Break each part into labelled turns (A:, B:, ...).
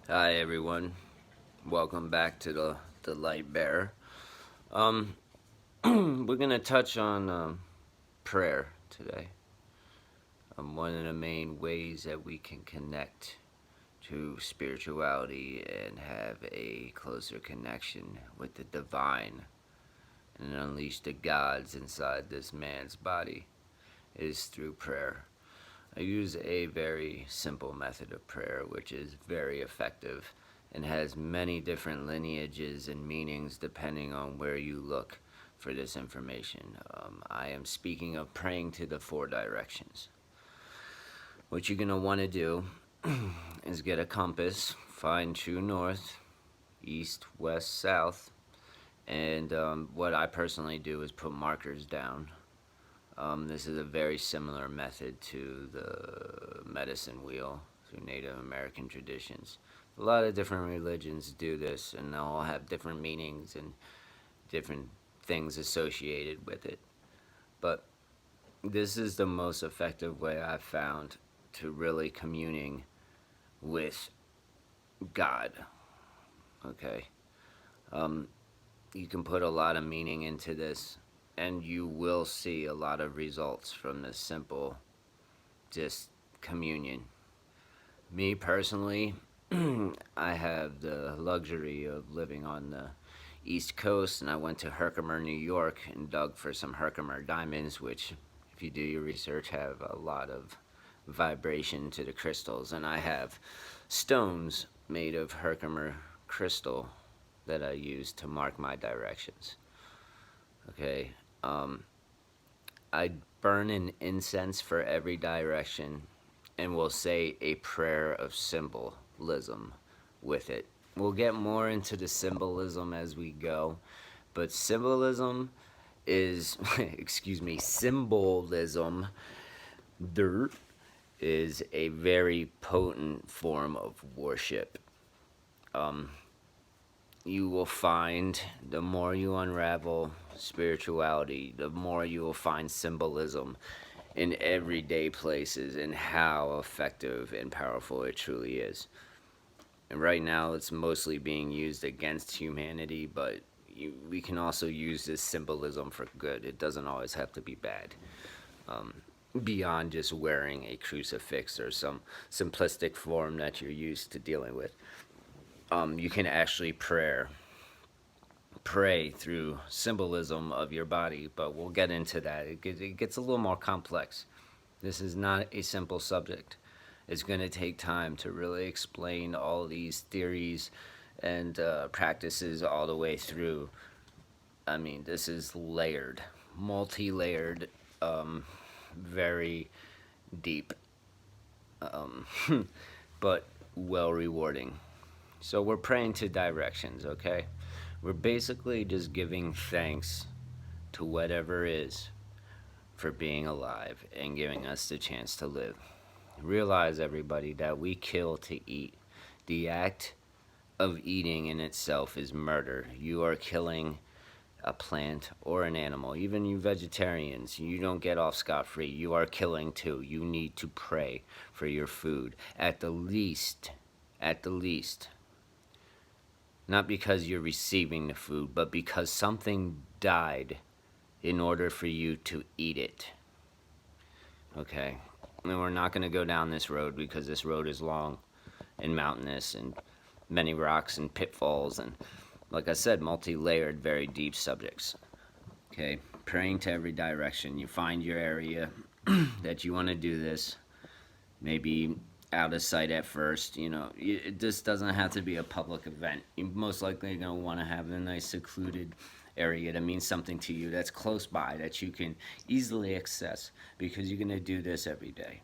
A: Hi everyone, welcome back to the Light Bearer. Um, we're gonna touch on prayer today. One of the main ways that we can connect to spirituality and have a closer connection with the divine and unleash the gods inside this man's body is through prayer. I use a very simple method of prayer, which is very effective and has many different lineages and meanings depending on where you look for this information. I am speaking of praying to the four directions. What you're going to want to do is get a compass, find true north, east, west, south, and what I personally do is put markers down. This is a very similar method to the medicine wheel through Native American traditions. A lot of different religions do this, and they all have different meanings and different things associated with it. But this is the most effective way I've found to really communing with God. Okay, um, you can put a lot of meaning into this, and you will see a lot of results from this simple, just communion. Me personally, I have the luxury of living on the East Coast, and I went to Herkimer, New York, and dug for some Herkimer diamonds, which, if you do your research, have a lot of vibration to the crystals. And I have stones made of Herkimer crystal that I use to mark my directions. Okay, I burn an incense for every direction and we'll say a prayer of symbolism with it. We'll get more into the symbolism as we go, but symbolism is, excuse me, symbolism, dirt, is a very potent form of worship. Um, you will find the more you unravel spirituality, the more you will find symbolism in everyday places and how effective and powerful it truly is. And right now, it's mostly being used against humanity, but we can also use this symbolism for good. It doesn't always have to be bad. Um, Beyond just wearing a crucifix or some simplistic form that you're used to dealing with, you can actually pray through symbolism of your body, but we'll get into that. It gets a little more complex. This is not a simple subject. It's going to take time to really explain all these theories and practices all the way through. I mean, this is layered, multi layered, very deep, um, but well rewarding. So we're praying to directions, okay? We're basically just giving thanks to whatever is for being alive and giving us the chance to live. Realize, everybody, that we kill to eat. The act of eating in itself is murder. You are killing a plant or an animal. Even you vegetarians, you don't get off scot free. You are killing too. You need to pray for your food. At the least, not because you're receiving the food, but because something died in order for you to eat it. Okay? And we're not going to go down this road because this road is long and mountainous and many rocks and pitfalls and, like I said, multi-layered, very deep subjects. Okay? Praying to every direction. You find your area that you want to do this. Maybe out of sight at first. This doesn't have to be a public event. You're most likely going to want to have a nice secluded area that means something to you, that's close by, that you can easily access, because you're going to do this every day.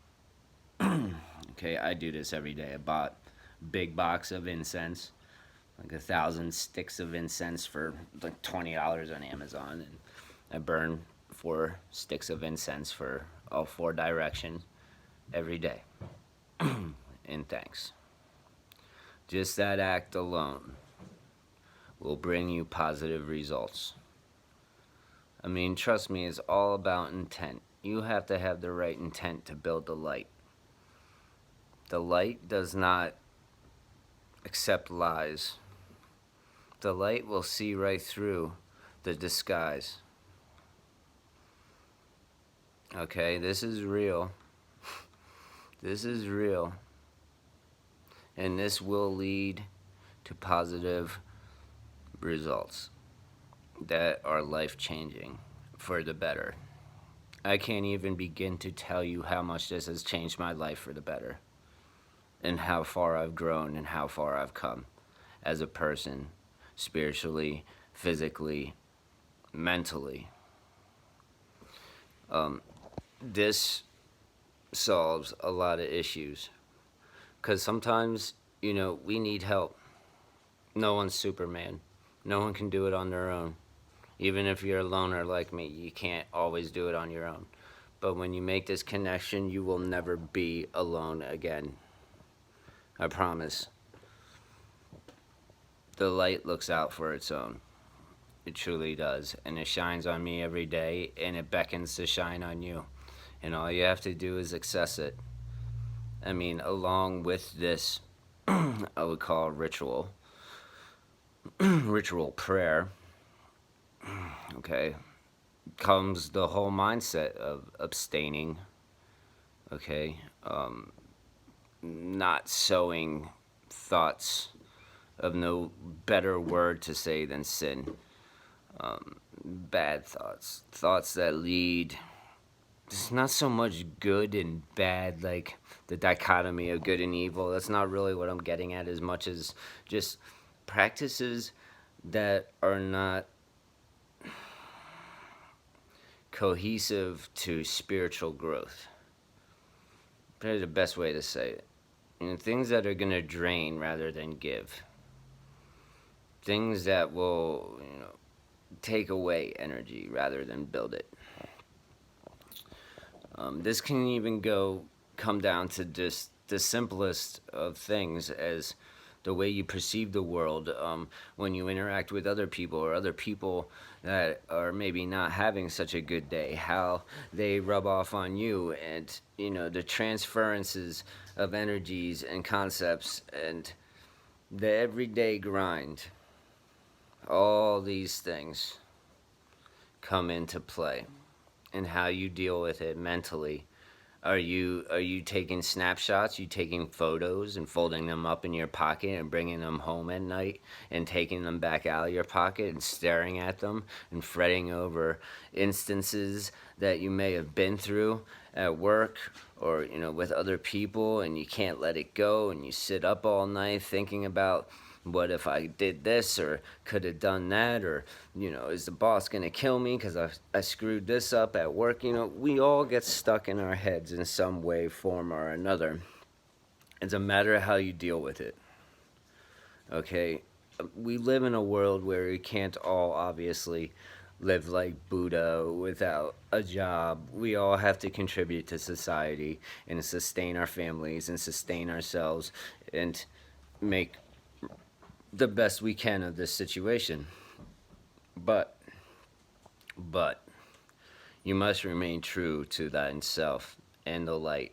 A: Okay, I do this every day. I bought a big box of incense, like 1,000 sticks of incense for like $20 on Amazon, and I burn 4 sticks of incense for all four directions every day. And thanks. Just that act alone will bring you positive results. I mean, trust me, it's all about intent. You have to have the right intent to build the light. The light does not accept lies. The light will see right through the disguise. Okay, this is real. This is real. And this will lead to positive results that are life-changing for the better. I can't even begin to tell you how much this has changed my life for the better, and how far I've grown and how far I've come as a person, spiritually, physically, mentally. This solves a lot of issues, because sometimes, we need help. No one's Superman. No one can do it on their own. Even if you're a loner like me, you can't always do it on your own. But when you make this connection, you will never be alone again. I promise. The light looks out for its own. It truly does. And it shines on me every day, and it beckons to shine on you. And all you have to do is access it. I mean, along with this, I would call ritual, ritual prayer, okay, comes the whole mindset of abstaining, okay, not sowing thoughts of no better word to say than sin, bad thoughts, thoughts that lead. It's not so much good and bad, like the dichotomy of good and evil. That's not really what I'm getting at, as much as just practices that are not cohesive to spiritual growth. Probably the best way to say it. Things that are going to drain rather than give. Things that will, take away energy rather than build it. This can even come down to just the simplest of things, as the way you perceive the world when you interact with other people, or other people that are maybe not having such a good day, how they rub off on you, and the transferences of energies and concepts, and the everyday grind. All these things come into play, and how you deal with it mentally. Are you taking snapshots? You taking photos and folding them up in your pocket and bringing them home at night, and taking them back out of your pocket and staring at them and fretting over instances that you may have been through at work, or with other people, and you can't let it go, and you sit up all night thinking about, what if I did this, or could have done that, or is the boss gonna kill me because I screwed this up at work? We all get stuck in our heads in some way, form, or another. It's a matter of how you deal with it. Okay, we live in a world where we can't all obviously live like Buddha without a job. We all have to contribute to society and sustain our families and sustain ourselves, and make the best we can of this situation. But you must remain true to thyself and the light.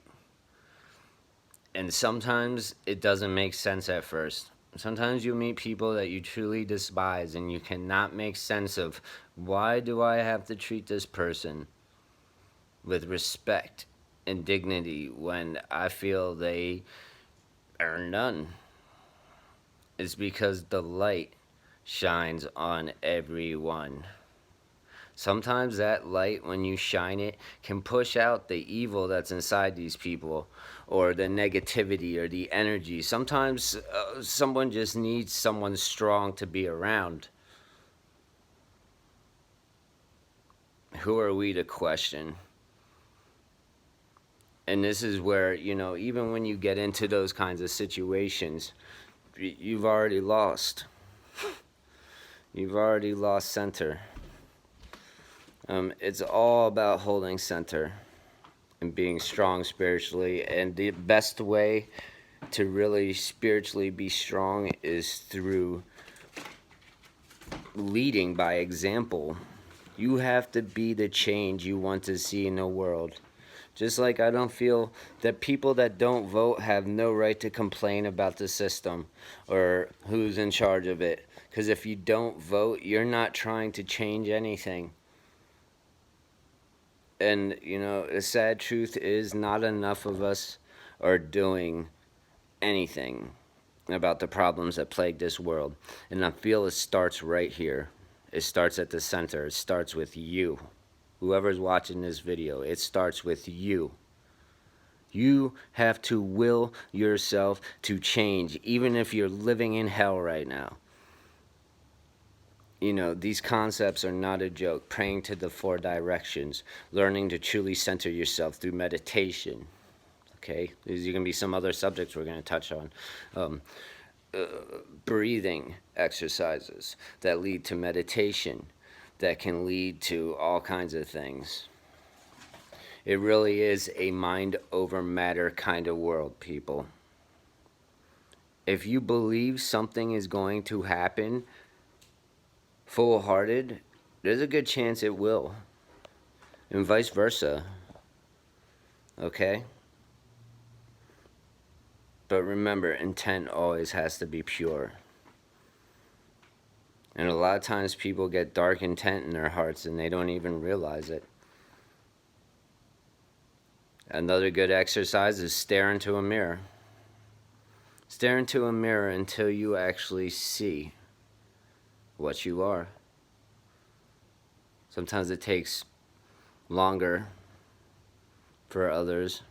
A: And sometimes it doesn't make sense at first. Sometimes you meet people that you truly despise, and you cannot make sense of, why do I have to treat this person with respect and dignity when I feel they are none? It's because the light shines on everyone. Sometimes that light, when you shine it, can push out the evil that's inside these people, or the negativity, or the energy. Sometimes someone just needs someone strong to be around. Who are we to question? And this is where, even when you get into those kinds of situations, you've already lost. You've already lost center. It's all about holding center and being strong spiritually. And the best way to really spiritually be strong is through leading by example. You have to be the change you want to see in the world. Just like I don't feel that people that don't vote have no right to complain about the system or who's in charge of it. Because if you don't vote, you're not trying to change anything. And, you know, the sad truth is not enough of us are doing anything about the problems that plague this world. And I feel it starts right here. It starts at the center. It starts with you. Whoever's watching this video, it starts with you. You have to will yourself to change, even if you're living in hell right now. You know, these concepts are not a joke. Praying to the four directions, learning to truly center yourself through meditation. Okay, there's going to be some other subjects we're going to touch on. Breathing exercises that lead to meditation, that can lead to all kinds of things. It really is a mind over matter kind of world, people. If you believe something is going to happen full-hearted, there's a good chance it will. And vice versa. Okay? But remember, intent always has to be pure. And a lot of times people get dark intent in their hearts and they don't even realize it. Another good exercise is stare into a mirror. Stare into a mirror until you actually see what you are. Sometimes it takes longer for others.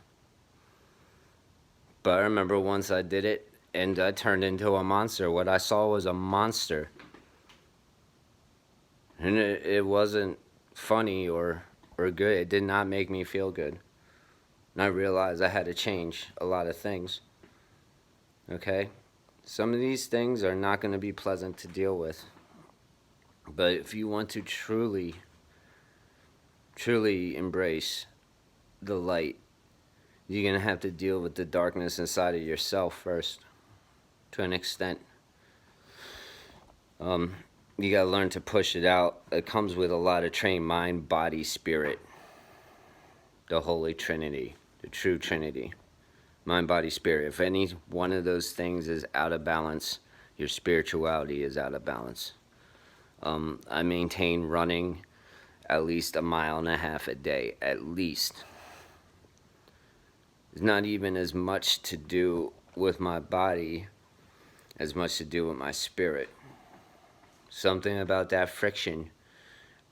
A: But I remember once I did it and I turned into a monster. What I saw was a monster. And it wasn't funny or good. It did not make me feel good. And I realized I had to change a lot of things. Okay? Some of these things are not going to be pleasant to deal with. But if you want to truly embrace the light, you're going to have to deal with the darkness inside of yourself first, to an extent. You got to learn to push it out. It comes with a lot of trained mind, body, spirit. The Holy Trinity, the true Trinity. Mind, body, spirit. If any one of those things is out of balance, your spirituality is out of balance. I maintain running at least 1.5 miles a day, at least. It's not even as much to do with my body as much to do with my spirit. Something about that friction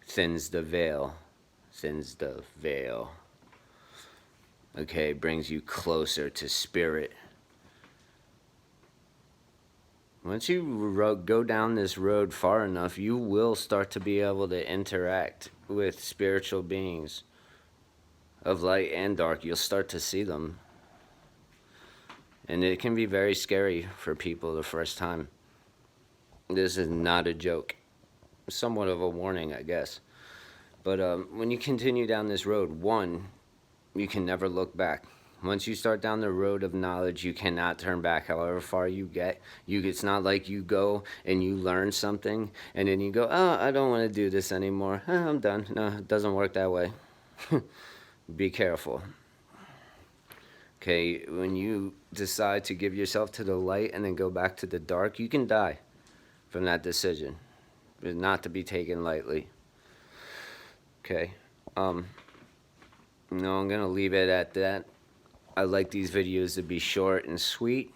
A: thins the veil. Okay, brings you closer to spirit. Once you go down this road far enough, you will start to be able to interact with spiritual beings of light and dark. You'll start to see them. And it can be very scary for people the first time. This is not a joke. Somewhat of a warning, I guess. But when you continue down this road, one, you can never look back. Once you start down the road of knowledge, you cannot turn back. However far you get, it's not like you go and you learn something and then you go, oh, I don't want to do this anymore. I'm done. No, it doesn't work that way. Be careful. Okay, when you decide to give yourself to the light and then go back to the dark, you can die from that decision. It's not to be taken lightly. Okay. No, I'm going to leave it at that. I like these videos to be short and sweet.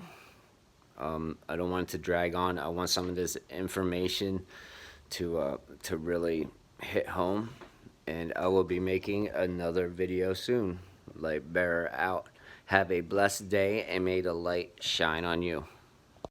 A: I don't want it to drag on. I want some of this information to really hit home. And I will be making another video soon. Light Bearer out. Have a blessed day and may the light shine on you.